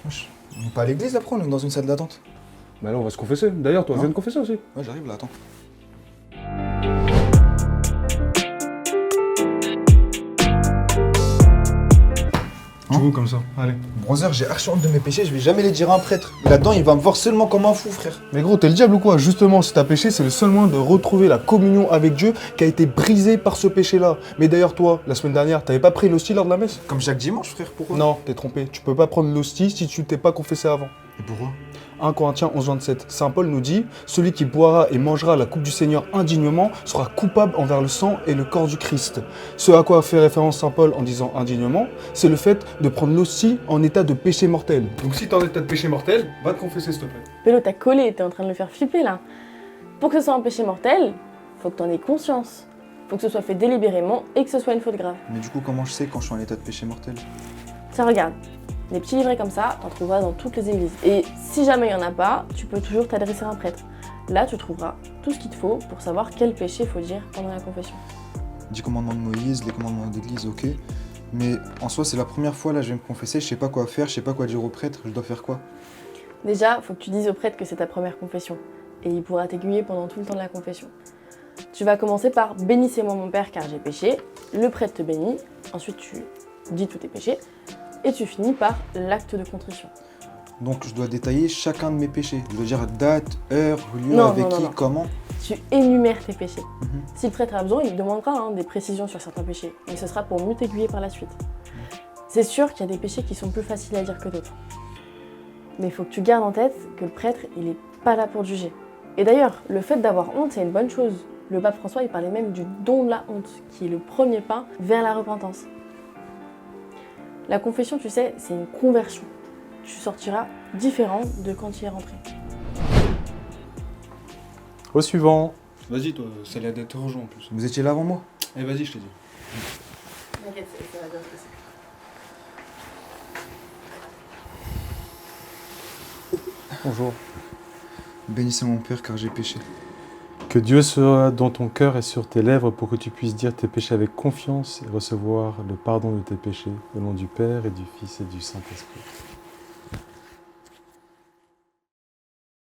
Wesh, on n'est pas à l'église après, on est dans une salle d'attente. Bah là, on va se confesser. D'ailleurs, toi, Non. viens de confesser aussi. Ouais, j'arrive là, attends. Tu veux comme ça? Allez. Brother, j'ai archi honte de mes péchés, je vais jamais les dire à un prêtre. Là-dedans, il va me voir seulement comme un fou, frère. Mais gros, t'es le diable ou quoi? Justement, si t'as péché, c'est le seul moyen de retrouver la communion avec Dieu qui a été brisée par ce péché-là. Mais d'ailleurs, toi, la semaine dernière, t'avais pas pris l'hostie lors de la messe? Comme chaque dimanche, frère, pourquoi? Non, t'es trompé. Tu peux pas prendre l'hostie si tu t'es pas confessé avant. Et pourquoi? 1 Corinthiens 11, 27. Saint Paul nous dit « Celui qui boira et mangera la coupe du Seigneur indignement sera coupable envers le sang et le corps du Christ. » Ce à quoi fait référence Saint Paul en disant « indignement », c'est le fait de prendre l'hostie en état de péché mortel. Donc si t'es en état de péché mortel, va te confesser s'il te plaît. Pélo, t'as collé, t'es en train de le faire flipper là. Pour que ce soit un péché mortel, faut que t'en aies conscience. Faut que ce soit fait délibérément et que ce soit une faute grave. Mais du coup, comment je sais quand je suis en état de péché mortel? Tiens, regarde. Des petits livrets comme ça, t'en trouveras dans toutes les églises. Et si jamais il n'y en a pas, tu peux toujours t'adresser à un prêtre. Là, tu trouveras tout ce qu'il te faut pour savoir quel péché faut dire pendant la confession. 10 commandements de Moïse, les commandements d'église, ok. Mais en soi, c'est la première fois, là, je vais me confesser, je sais pas quoi faire, je sais pas quoi dire au prêtre, je dois faire quoi? Déjà, faut que tu dises au prêtre que c'est ta première confession. Et il pourra t'aiguiller pendant tout le temps de la confession. Tu vas commencer par « Bénissez-moi mon Père car j'ai péché ». Le prêtre te bénit. Ensuite, tu dis tous tes péchés. Et tu finis par l'acte de contrition. Donc, je dois détailler chacun de mes péchés. Je dois dire date, heure, lieu, Non, avec non, qui, non. comment. Tu énumères tes péchés. Mhm. Si le prêtre a besoin, il demandera des précisions sur certains péchés. Mais ce sera pour mieux t'aiguiller par la suite. C'est sûr qu'il y a des péchés qui sont plus faciles à dire que d'autres. Mais il faut que tu gardes en tête que le prêtre, il n'est pas là pour te juger. Et d'ailleurs, le fait d'avoir honte, c'est une bonne chose. Le pape François, il parlait même du don de la honte, qui est le premier pas vers la repentance. La confession, tu sais, c'est une conversion. Tu sortiras différent de quand tu y es rentré. Au suivant. Vas-y, toi, ça a l'air d'être urgent en plus. Vous étiez là avant moi? Eh, vas-y, je te dis. T'inquiète, ça va bien se passer. Bonjour. Bénissez mon Père car j'ai péché. Que Dieu soit dans ton cœur et sur tes lèvres pour que tu puisses dire tes péchés avec confiance et recevoir le pardon de tes péchés au nom du Père et du Fils et du Saint-Esprit.